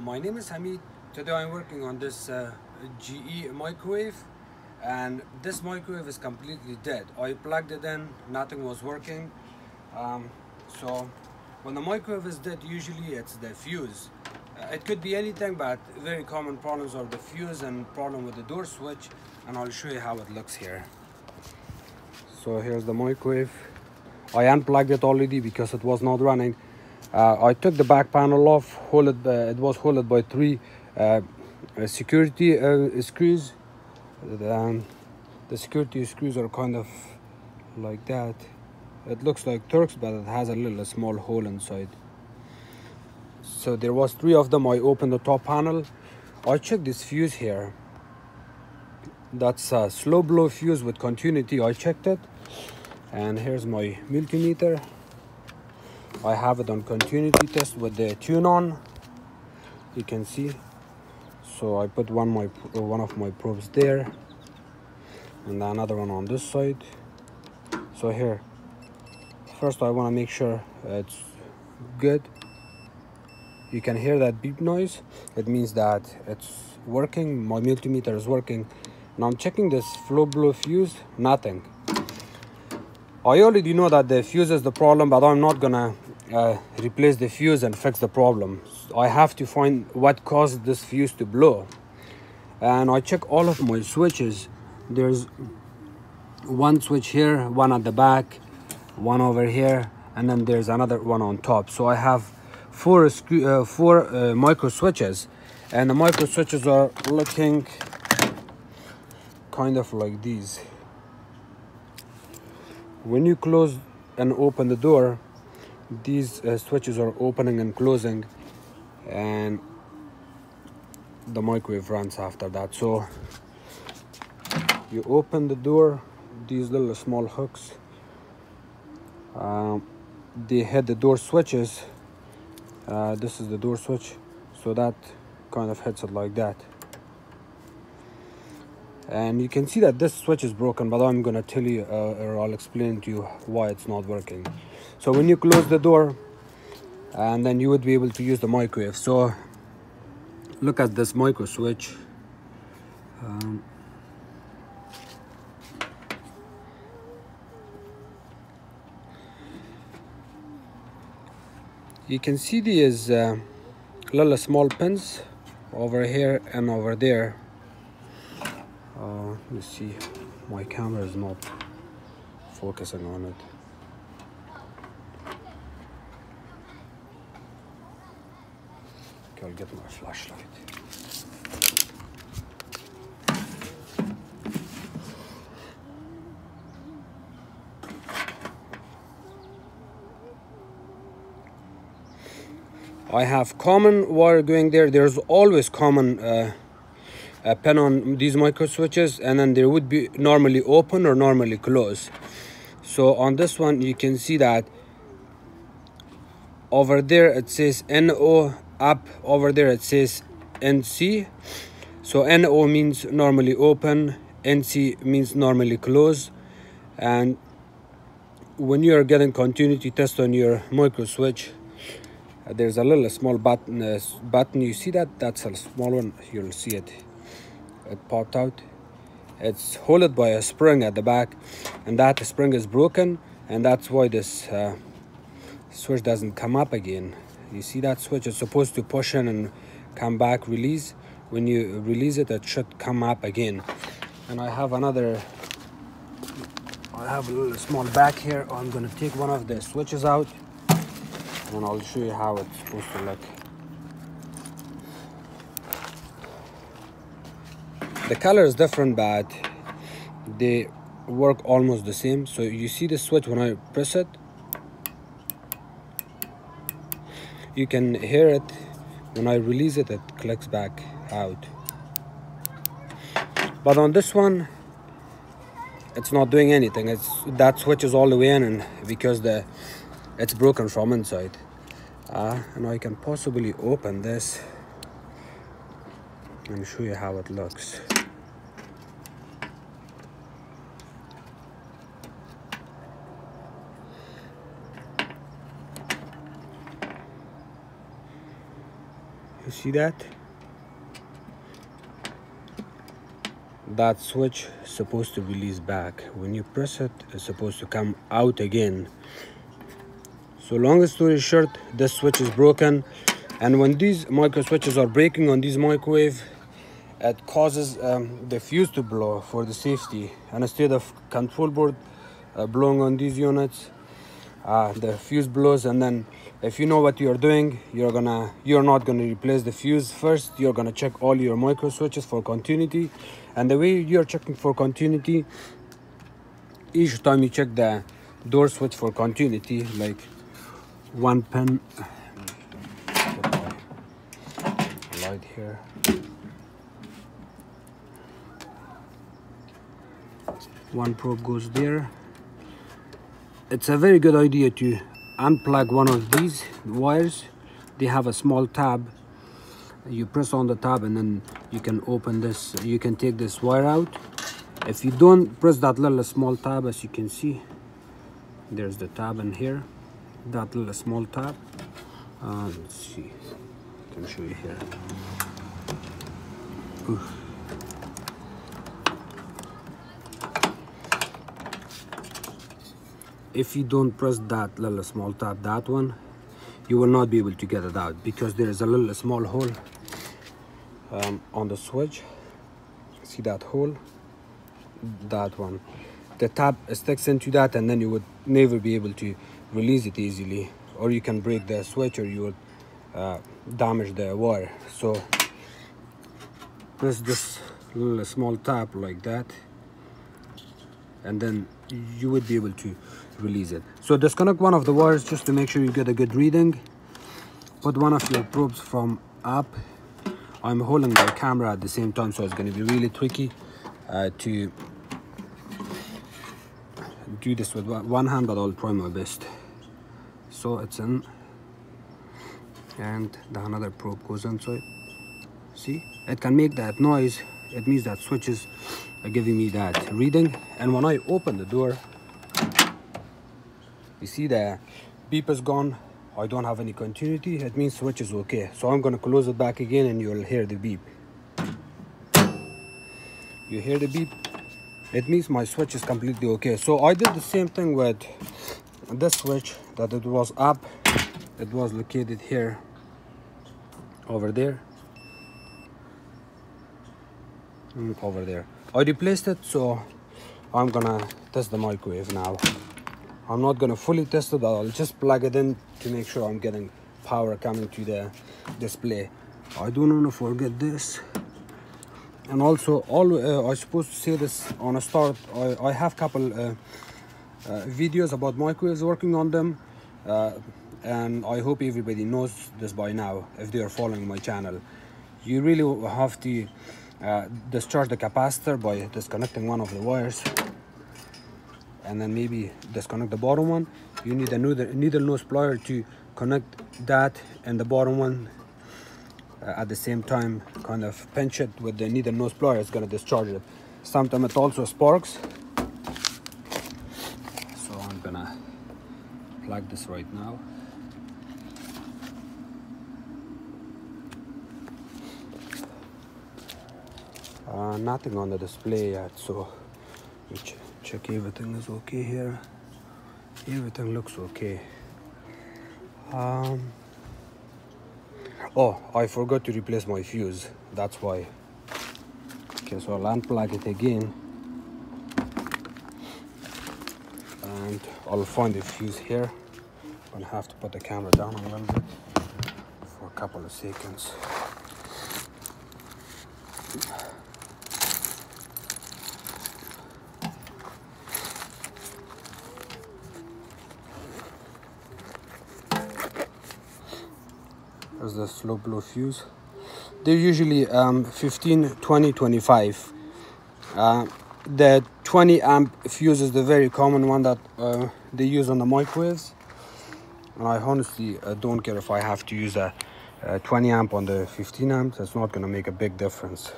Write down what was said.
My name is Hamid. Today I'm working on this GE microwave, and this microwave is completely dead. I plugged it in, nothing was working. So when the microwave is dead, usually it's the fuse. It could be anything, but very common problems are the fuse and problem with the door switch, and I'll show you how it looks here. So here's the microwave. I unplugged it already because it was not running. I took the back panel off. It was held by three security screws. The security screws are kind of like that. It looks like Turks, but it has a little small hole inside. So there was three of them. I opened the top panel. I checked this fuse here. That's a slow blow fuse with continuity. I checked it, and here's my multimeter. I have it on continuity test with the tune on. You can see. So I put one of my probes there, and another one on this side. So here, first I want to make sure it's good. You can hear that beep noise. It means that it's working. My multimeter is working. Now I'm checking this flow blow fuse. Nothing. I already know that the fuse is the problem, but I'm not gonna replace the fuse and fix the problem. I have to find what caused this fuse to blow. And I check all of my switches. There's one switch here, one at the back, one over here, and then there's another one on top. So I have four micro switches, and the micro switches are looking kind of like these. When you close and open the door, these switches are opening and closing, and the microwave runs after that. So you open the door, these little small hooks, they hit the door switches. This is the door switch, so that kind of hits it like that. And you can see that this switch is broken, but I'm gonna tell you or I'll explain to you why it's not working. So when you close the door, and then you would be able to use the microwave. So look at this micro switch. You can see these little small pins over here and over there. Let me see, my camera is not focusing on it. Okay, I'll get my flashlight. I have common wire going there. There's always common a pin on these micro switches, and then there would be normally open or normally close. So on this one you can see that over there it says NO, up over there it says NC. So NO means normally open, NC means normally close. And when you are getting continuity test on your micro switch, there's a little small button. You see that? That's a small one. You'll see it. It popped out. It's held by a spring at the back, and that spring is broken, and that's why this switch doesn't come up again. You see that switch is supposed to push in and come back, release. When you release it, it should come up again. And I have a little small back here. I'm gonna take one of the switches out, and I'll show you how it's supposed to look. The color is different, but they work almost the same. So you see the switch, when I press it, you can hear it. When I release it, it clicks back out. But on this one, it's not doing anything. That switch is all the way in, and because it's broken from inside. And I can possibly open this and show you how it looks. You see that? That switch is supposed to release back. When you press it, it's supposed to come out again. So long story short, this switch is broken, and when these micro switches are breaking on these microwave, it causes the fuse to blow for the safety. And instead of control board blowing on these units, the fuse blows. And then if you know what you're doing, you're not gonna replace the fuse first. You're gonna check all your micro switches for continuity. And the way you're checking for continuity, each time you check the door switch for continuity, like one pin, light here, one probe goes there. It's a very good idea to unplug one of these wires. They have a small tab. You press on the tab and then you can open this, you can take this wire out. If you don't press that little small tab, as you can see, there's the tab in here, that little small tab. Let's see, I can show you here. Oof. If you don't press that little small tab, that one, you will not be able to get it out, because there is a little small hole on the switch. See that hole? That one. The tab sticks into that, and then you would never be able to release it easily, or you can break the switch, or you would damage the wire. So press this little small tab like that, and then you would be able to release it. So disconnect one of the wires just to make sure you get a good reading. Put one of your probes from up. I'm holding the camera at the same time, so it's going to be really tricky to do this with one hand, but I'll try my best. So it's in, and the another probe goes inside. See, it can make that noise. It means that switches are giving me that reading. And when I open the door, you see the beep is gone. I don't have any continuity. It means switch is okay. So I'm gonna close it back again, and you'll hear the beep. You hear the beep? It means my switch is completely okay. So I did the same thing with this switch, that it was up. It was located here, over there, over there. I replaced it, so I'm gonna test the microwave now. I'm not gonna fully test it, but I'll just plug it in to make sure I'm getting power coming to the display. I don't want to forget this. And also, I'm supposed to say this on a start, I have couple videos about microwaves, working on them, and I hope everybody knows this by now if they are following my channel. You really have to discharge the capacitor by disconnecting one of the wires, and then maybe disconnect the bottom one. You need a needle nose plier to connect that and the bottom one at the same time. Kind of pinch it with the needle nose plier. It's gonna discharge it. Sometimes it also sparks. So I'm gonna plug this right now. Nothing on the display yet, so check everything is okay here. Everything looks okay. Oh, I forgot to replace my fuse, that's why. Okay, so I'll unplug it again, and I'll find the fuse here. I'm gonna have to put the camera down a little bit for a couple of seconds. There's the slow blow fuse. They're usually 15, 20, 25. The 20 amp fuse is the very common one that they use on the microwaves. And I honestly don't care if I have to use a 20 amp on the 15 amps. It's not going to make a big difference.